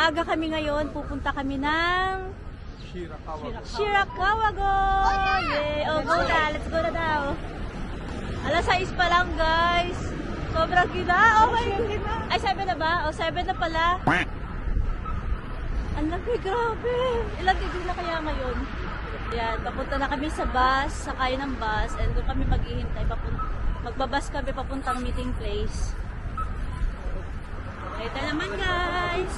maaga kami ngayon. Pupunta kami ng Shirakawago. Yay! Oh, go na. Let's go na daw. Alas 6 pa lang, guys. Sobrang gina. Oh my God. Ay, 7 na ba? Oh, 7 na pala. Ang laki, grabe. Ilang degree na kaya ngayon? Yan, papunta na kami sa bus, sakay ng bus, and doon kami maghihintay. Magbabas kami papuntang meeting place. Ito naman, guys.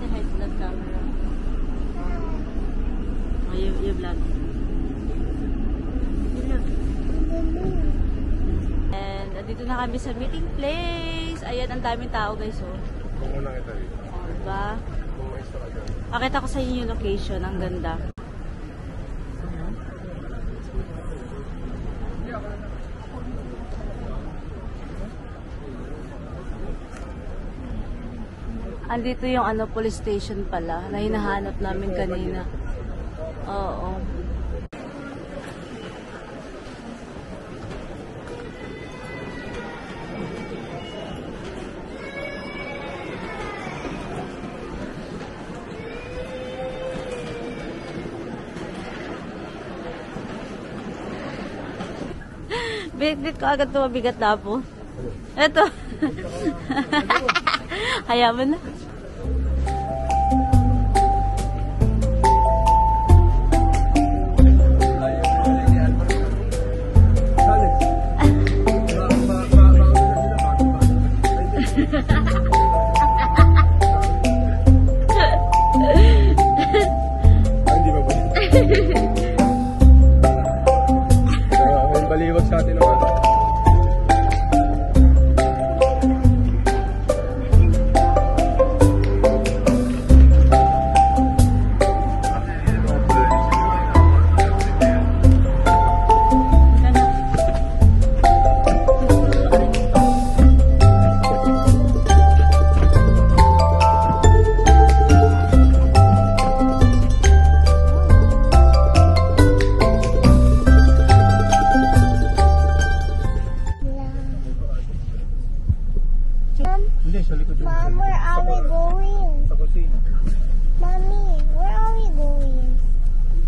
Say hi to the camera. Oh, you vlog. And dito na kami sa meeting place. Ayan, ang daming tao, guys. Oh. Kumunang ito rin. Diba? Pakita ko sa inyo yung location. Ang ganda. Andito yung police station pala na hinahanap namin kanina. Oo. Bit ko agad ito mabigat na po. Ito. Hayaan mo na. Baliwag sa atin naman. Mom, where are we going? Sa kusina. Mommy, where are we going?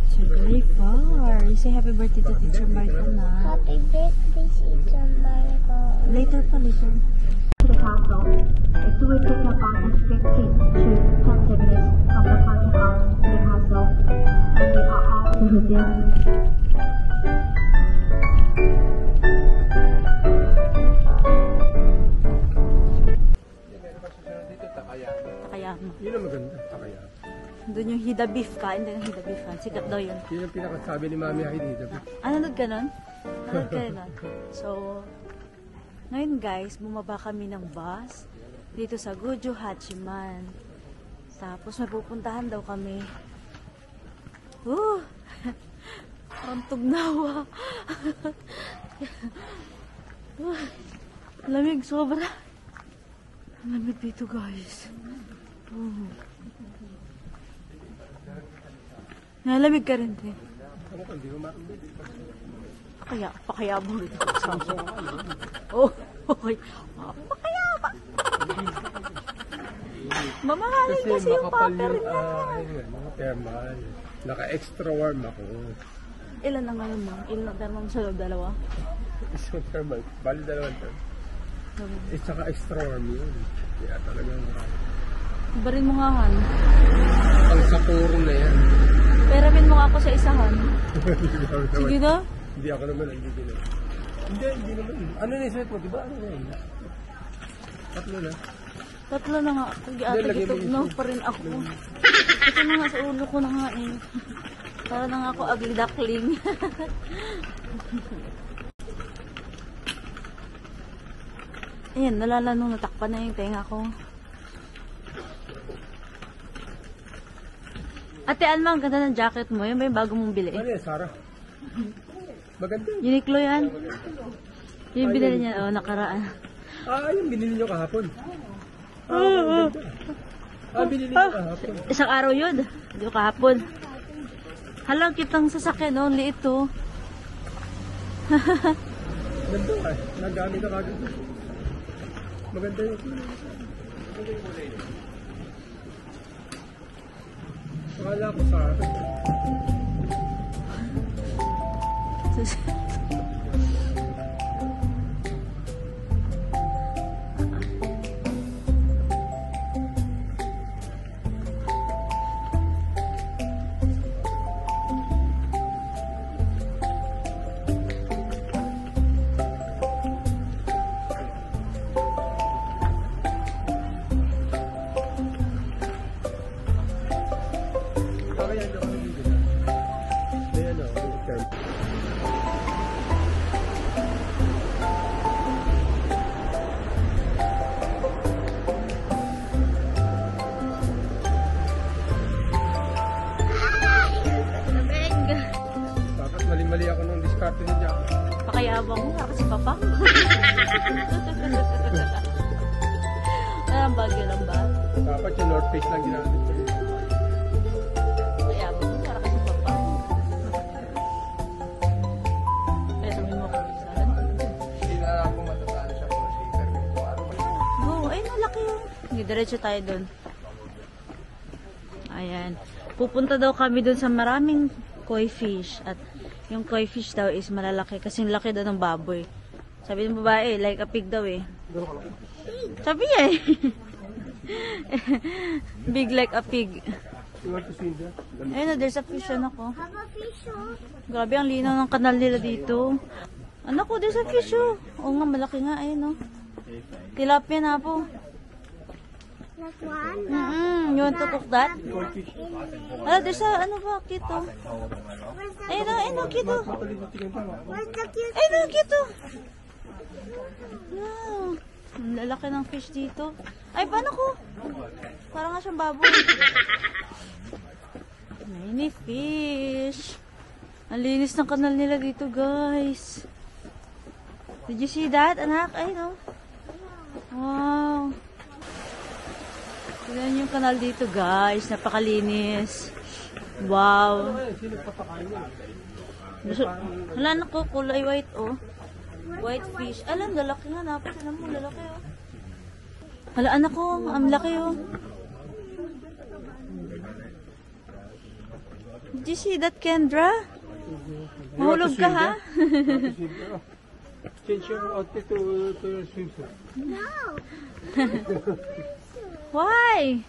It's very far. You say happy birthday to Teacher Marco na. Happy birthday, Teacher Marco. Later pa, later. To the castle. It will take about 15 to 20 minutes from the parking lot to the castle. And we are all there. Takayama. Yun ang maganda. Takayama. Doon yung Hida Beef kain din ng Hida Beef. Sikat daw yun. Yun ang pinakasabi ni Mami Heidi. Nanood ka nun? Nanood ka nun? So, ngayon guys, bumaba kami ng bus dito sa Gojo Hachiman. Tapos may pupuntahan daw kami. Antog nawa. Lamig sobra. Lamig dito guys. Nalamig ka rin din. Ano ka, hindi mo maraming. Pakayabang ito. Oh, okay. Pakayaba. Mamahalin kasi yung paper niya. Mga thermal. Naka-extra warm ako. Ilan na ngayon mo? Ilan na thermal mo sa loob? Dalawa? Isang thermal. Bali dalawang thermal. Eh, tsaka extra warm yun. Kaya talagang marami. Ibarin mo nga han. Ang sapuro na yan. Peramin mo nga ako sa isahan. Sige na. Hindi ako naman, hindi na. Hindi naman. Ano na yung mo? Diba ano na yun? Tatlo na. Tatlo na nga. Ate-gitog na pa rin ako. Ito na nga sa ulo ko na nga eh. Para na nga ako ugly duckling. Ayan, nalala nung natakpan na yung tenga ko. Ate Alma, ang ganda ng jacket mo. Yun ba yung bago mong bili? Ano yan, Sarah? Maganda. Uniqlo yan. Yung binili niya, nakaraan. Yung binili nyo kahapon. Maganda. Binili Oh, ko kahapon. isang araw yun. Hindi ko kahapon. Halang kitang sasakyan, no? Liit to. Nandun ka. Nagamit ka kagad. Maganda yun. Akala ko sa akin. Kaya yan ako nabigyan na. May ano, may card. Bakit mali-mali ako nung diskarte ni Jack? Pakayabang mo, para si Papa. Ang bagyo lang ba? Dapat yung North Face lang ginamit ko. Pakayabang mo, para si Papa. Kaya sabihin mo kung saan. Hindi na ako matatalo siya kung shaker ko. Oo, ay nalaki yun. Hindi, diretso tayo dun. Ayan. Pupunta daw kami dun sa maraming koi fish. At yung koi fish daw is malalaki. Kasing laki daw ng baboy. Sabi ng babae, like a pig daw eh. Sabi niya eh. Big like a pig. You want to see that? Ayun na, there's a fish on ako. Have a fish, oh. Grabe, ang linaw ng kanal nila dito. Anak ko, there's a fish oh. Oo nga, malaki nga. Ayun oh. Tilapia na po. Like one. You want to cook that? Ah, there's a, ano ba, cute oh. Where's the, Ayun oh, cute oh. where's the cute? Ayun oh, cute oh. Wow. Ang lalaki ng fish dito. Ay, paano ko? Parang nga siyang baboy. Many fish. Ang linis ng kanal nila dito, guys. Did you see that, anak? Ay, no. Wow. Tignan yung kanal dito, guys. Napakalinis. Wow. Sino papakain niya? Hala, naku, kulay white, oh. White fish. Alam, lalaki nga. Napos, alam mo, lalaki, oh. Hala, anak ko, ang laki, oh. Did you see that, Kendra? Mahulog ka, ha? Change your outfit to your swimsuit. No. Why?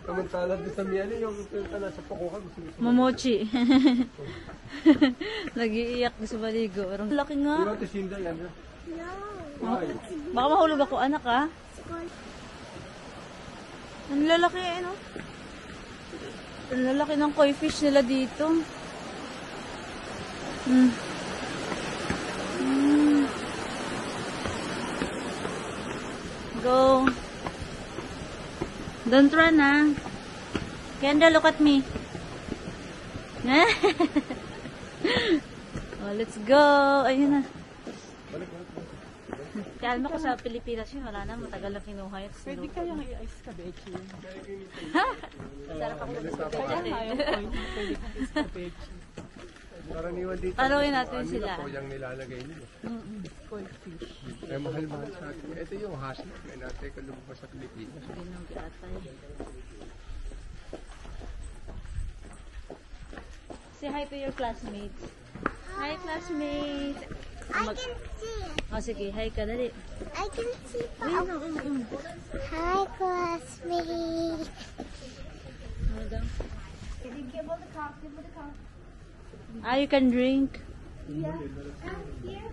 Samantala doon sa Miali, yung nasa Pokokan, gusto mo. Momochi. Nag-iiyak sa baligo. Ang laki nga. You want to see that, Andra? No. Why? Baka mahulog ako, anak, ha? Ang lalaki, no? Ang lalaki ng koi fish nila dito. Go. Don't run, ha? Kendra, look at me. Oh, let's go. Ayun na. Kalma ko sa Pilipinas yun. Wala na. Matagal na kinuha yun. Pwede kayang i-ice ka, Becky. Sarap ako. Karaniwan dito. Tanungin natin ano sila. na po yung nilalagay nila. Ay, mahal-mahal sa atin. Ito yung hasna. May natin kung lumabas sa Pilipinas. Say hi to your classmates. Hi, classmates. I can see. Oh, sige. Hi ka, dali. I can see. Ayun, Hi, classmate. Ano daw? Ah, you can drink. Yeah. Here.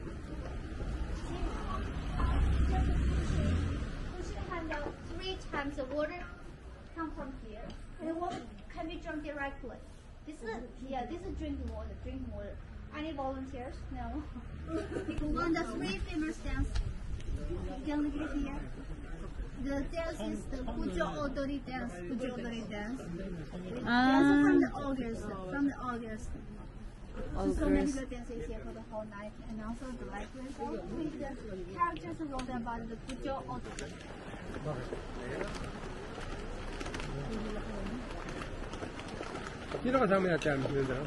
Push your hand out 3 times. The water come from here, and the water can be drunk directly. This is drinking water. Drinking water. Any volunteers? No. You can learn the 3 famous dance. You can look at here. The dance is the Gujo Odori dance. Gujo Odori dance. Dance from the August. From the August. So many good dances here for the whole night, and also the library. With the characters wrote about the Gujo Odori. Sino kasama natin? Sino daw?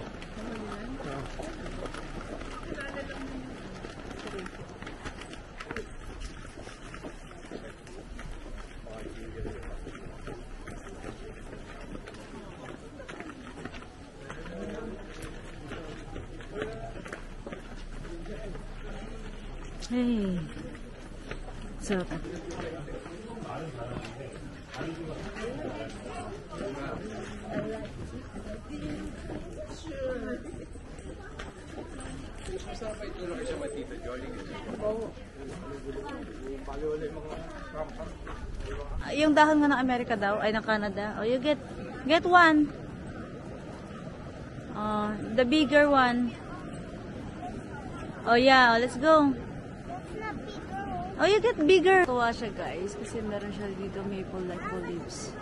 Hey. So, yung dahon nga ng Amerika daw, ay ng Canada. Oh, you get one. The bigger one. Oh yeah, let's go. Oh, you get bigger. Tuwa siya guys, kasi meron siya dito maple like leaves.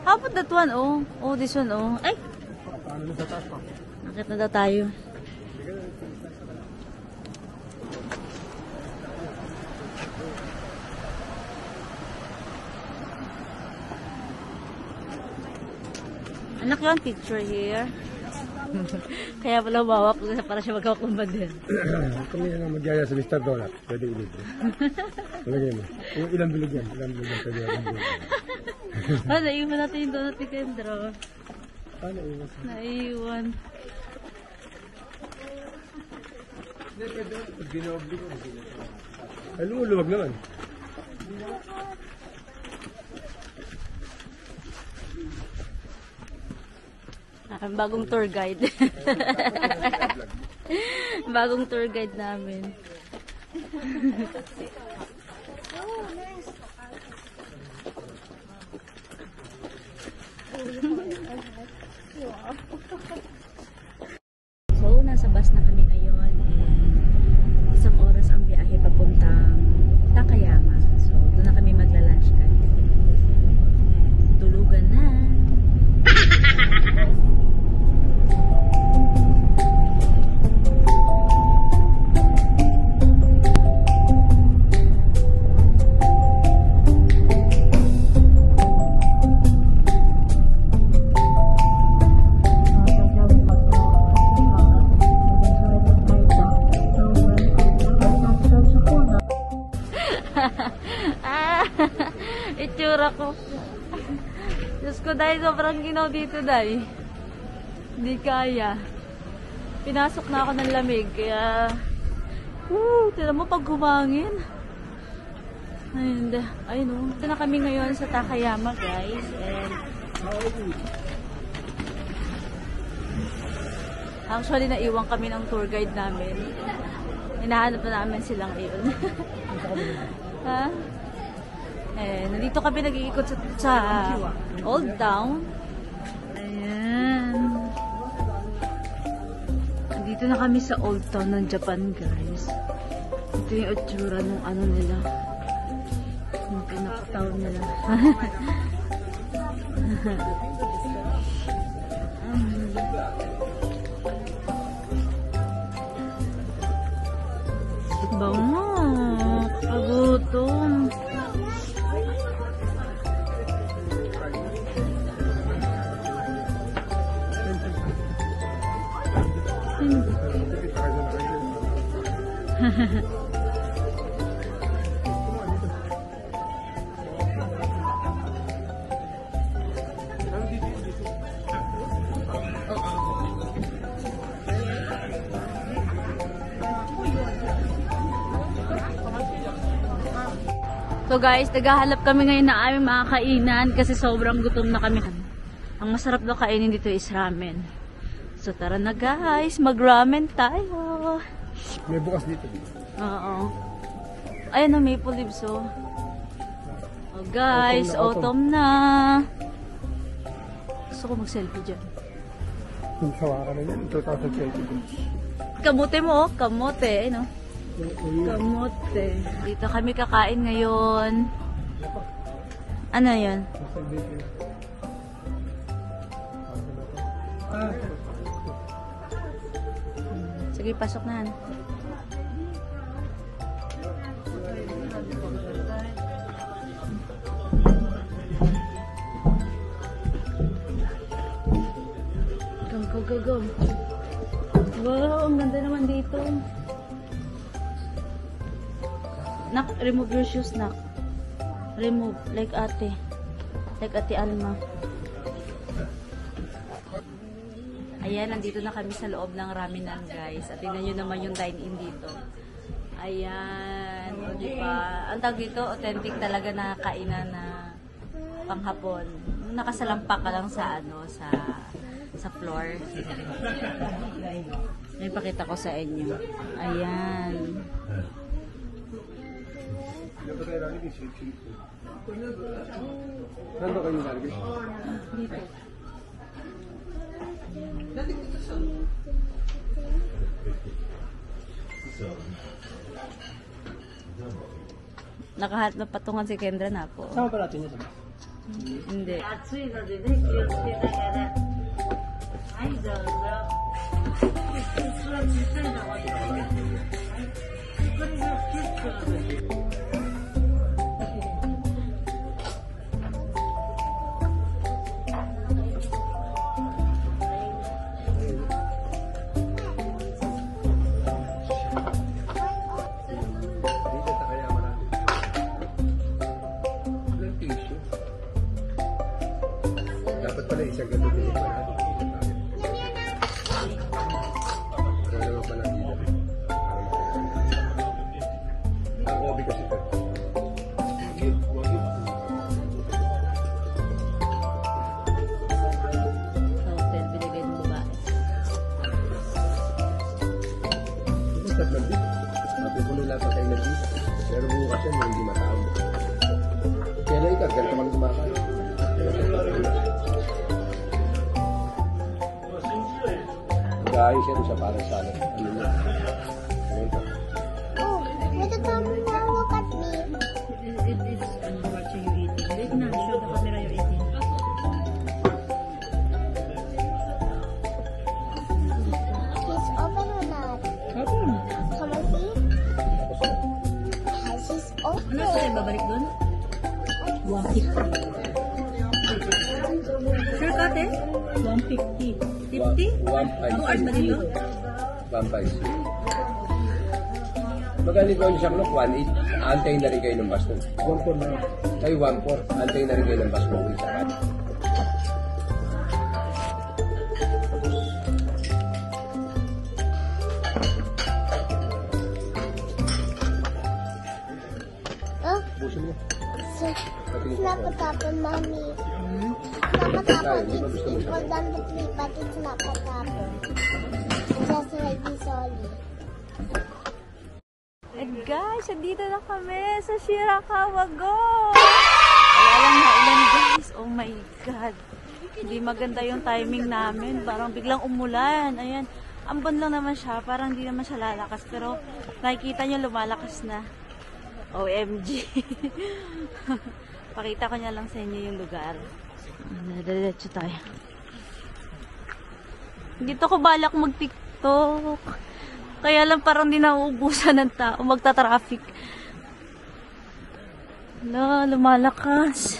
How about that one? Oh, this one, oh. Ay! Nakit na daw tayo. Anak yun, picture here. Kaya pala bawak para siya magkakumbad din. Kami na magyaya sa Mr. Donut. Pwede ilibre. Lagay mo. Yung ilang bilog yan. Pwede yan. Naiwan natin yung donut ni Kendra. Naiwan. Naiwan. Hindi, pwede. Ginobli ko. Ay, lumuluwag naman. Bagong tour guide. Bagong tour guide namin. So, nasa bus na kami ngayon. Isang oras ang biyahe papuntang Takayama. So, doon na kami magla-lunch guys. Tulugan na. Itsura ko. Diyos ko, dahil sobrang ginaw dito, dahil. Hindi kaya. Pinasok na ako ng lamig, kaya... Tinan mo pag humangin. And, ayun o. Ito na kami ngayon sa Takayama, guys. And... actually, naiwan kami ng tour guide namin. Hinahanap na namin sila ngayon. Ha? Nandito kami nag-iikot sa Old Town. Ayan. Nandito na kami sa Old Town ng Japan, guys. Ito yung itsura ng ano nila. Yung pinaka-town nila. Bango. Kagutom. So guys, naghahanap kami ngayon na aming mga kainan kasi sobrang gutom na kami. Ang masarap daw kainin dito is ramen. So tara na guys, mag-ramen tayo. May bukas dito. Oo. Ayun na, maple leaves oh. Oh guys, autumn na. Gusto ko mag-selfie dyan. Sawa ka na yan, 2022. Kamote mo oh, kamote. Ayun oh. Kamote. Dito kami kakain ngayon. Ano yan? Sige, pasok na. Go, go, go. Wow, ang ganda naman dito. Nak, remove your shoes, nak. Remove, like ate. Like ate Alma. Ayan, nandito na kami sa loob ng Raminan, guys. At tingnan nyo naman yung dine-in dito. Ayan, o diba? Ang tawag dito, authentic talaga na kainan na panghapon. Nakasalampak ka lang sa ano, sa floor. May pakita ko sa inyo. Ayan. Saan ba kayo nalagay? Dito. Nakahat na patungan si Kendra na po. Saan pa natin yun? Hindi. Dito ta kaya marami. Walang tissue. Dapat pala isang ganun din pa natin. Wala naman pala dito. Ang hobby kasi ito. Sa hotel, binigay ng babae. Isat lang dito. Napupulo lahat ang kayo na dito. Pero bukas yan, hindi matamo. Kaya lang ikaw, ganito mang kumakan. Mag-aayos yan siya para sa ano niya. Ganito. Oh, look at them now. Look at me. It is watching you eating. Wait na, show the camera you're eating. He's open or not? Open. Come on, see? Yes, he's open. Ano sa babalik doon? 150. Sure ka, te? 150. 50? 1.5. 2 hours na dito? 1.5. Magaling ko yung siya no, 1.8. Antay na rin kayo ng bus nun. 1.4 na. Ay, 1.4. Antay na rin kayo ng bus nun. Oh, Busin mo. so, it's not what happened, Mommy. Hmm? It's not what happened. It's equal than the three, but it's not what happened. Just like this only. And guys, andito na kami sa Shirakawa Go! Kaya lang na ulan guys. Oh my God. Hindi maganda yung timing namin. Parang biglang umulan. Ayan. Ambon lang naman siya. Parang hindi naman siya lalakas. Pero nakikita nyo lumalakas na. OMG. Pakita ko niya lang sa inyo yung lugar. Diretso tayo. Dito ko balak mag-TikTok. Kaya lang parang di nauubusan ng tao. Magta-traffic. Hala, lumalakas.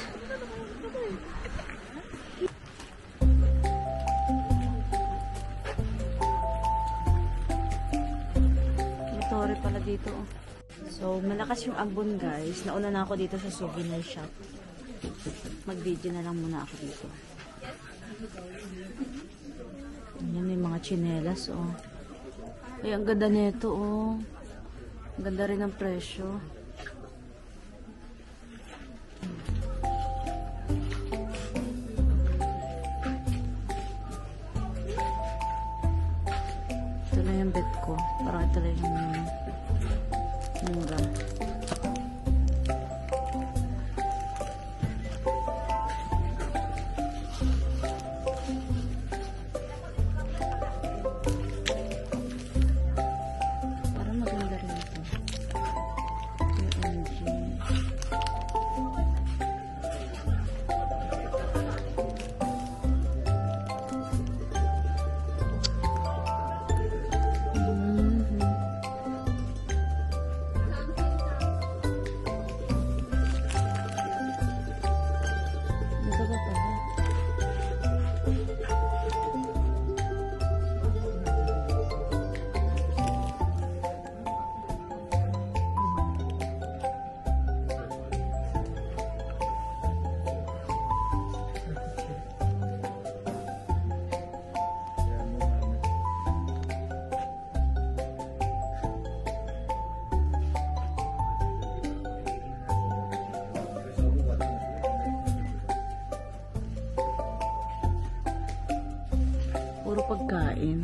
Motor pala dito. So, malakas yung ambon guys. Nauna na ako dito sa souvenir shop. Mag-video na lang muna ako dito. Ayan, may mga tsinelas, oh. Ay, ang ganda nito, oh. Ang ganda rin ng presyo. Ito na yung bed ko. Parang ito lang yung mura. Parang maganda rin ito. OMG. Mhm. Puro pagkain.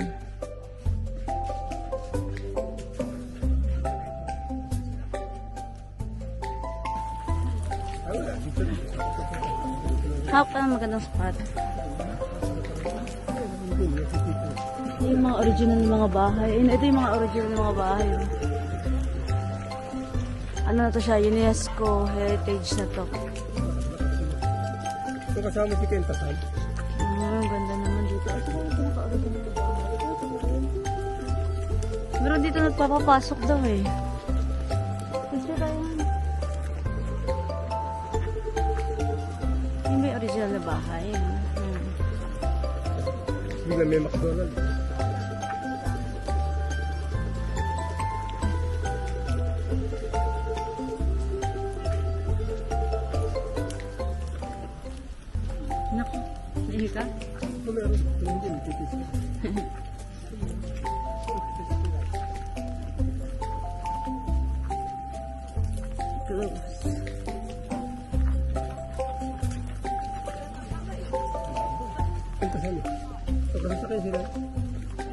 Hawak pa ng magandang spot. Yung mga original ng mga bahay. Ito yung mga original ng mga bahay. Ano na to siya? UNESCO Heritage na to. Ito kasama si Kenta San. Ganda naman dito. Ito ba yung pinaka-original na bahay? Pero dito nagpapapasok daw eh. Picture tayo. Yung may original na bahay. Bigla may McDonald's. Naku, nahi ka? Ito meron. Ito hindi, may titis. Close. Kenta San. Ito kasi sakay sila.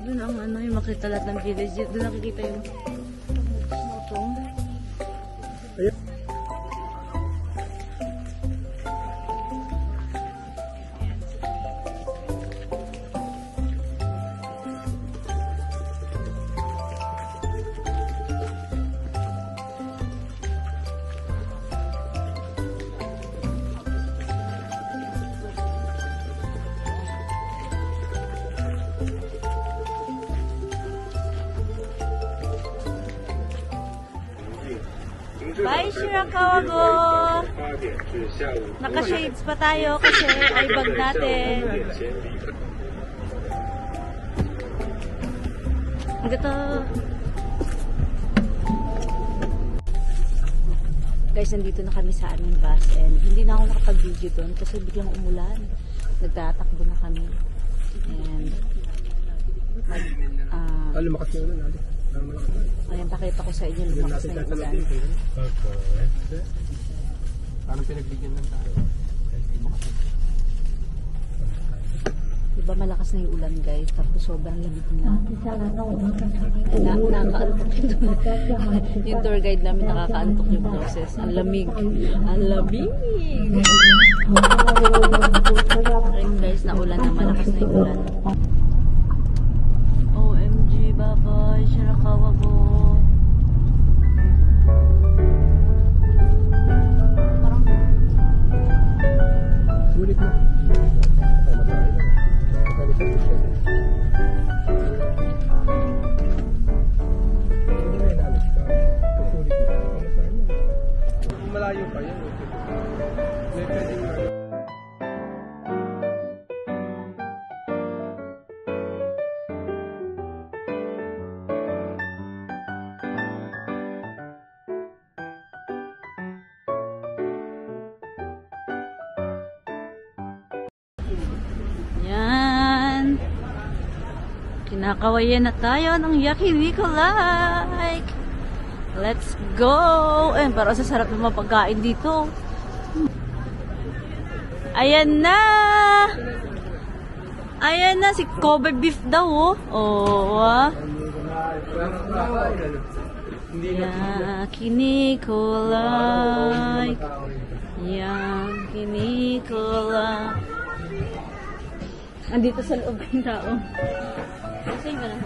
Doon ang ano, yung makita lahat ng village. Doon nakikita yung moto. Ayun. Bye, Shirakawago! Naka-shades pa tayo kasi ay bag natin. Gato. Guys, nandito na kami sa aming bus and hindi na ako nakapag-video doon kasi biglang umulan. Nagtatakbo na kami. And Lumakas na ulan. ayan, pakita ko sa inyo lumakas na yung ulan. Parang pinagbigyan ng tayo. Diba malakas na yung ulan guys, tapos sobrang lamig na. Nakakaantok yung tour guide namin, nakakaantok yung process. Ang lamig. Ang lamig! Ayun guys, naulan na, malakas na yung ulan. OMG, bye-bye, Shirakawago. Parang Sulit na. Tama tayo na. Tama sa sulit. Hindi na inalis ka. Sulit na. Tama tayo na. Kung malayo pa yan. May pwedeng na. yan. Kinakawayan na tayo ng yakiniku like. Let's go! Eh, parang sa sarap ng mga pagkain dito. Ayan na! Ayan na, si Kobe beef daw, oh. Oh, ah. Yakiniku like. Yakiniku like. Andito sa loob yung tao. Kasi yung ganun.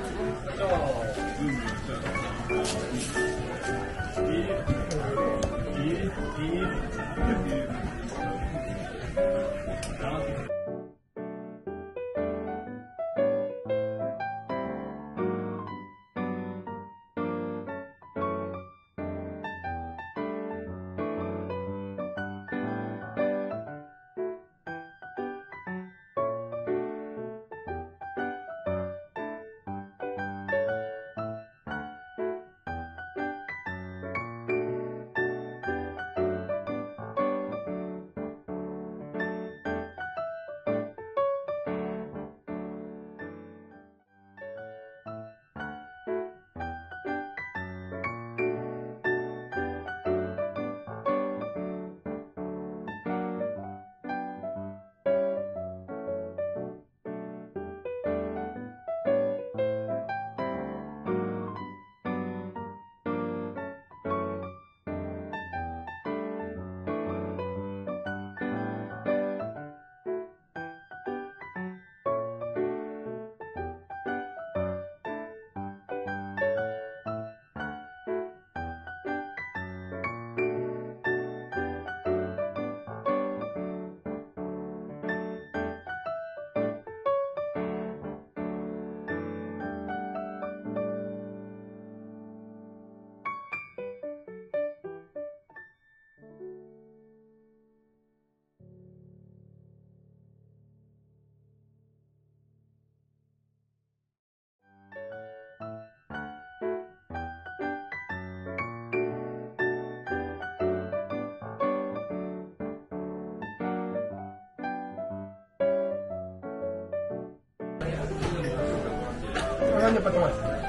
Patungan niyo, patungan.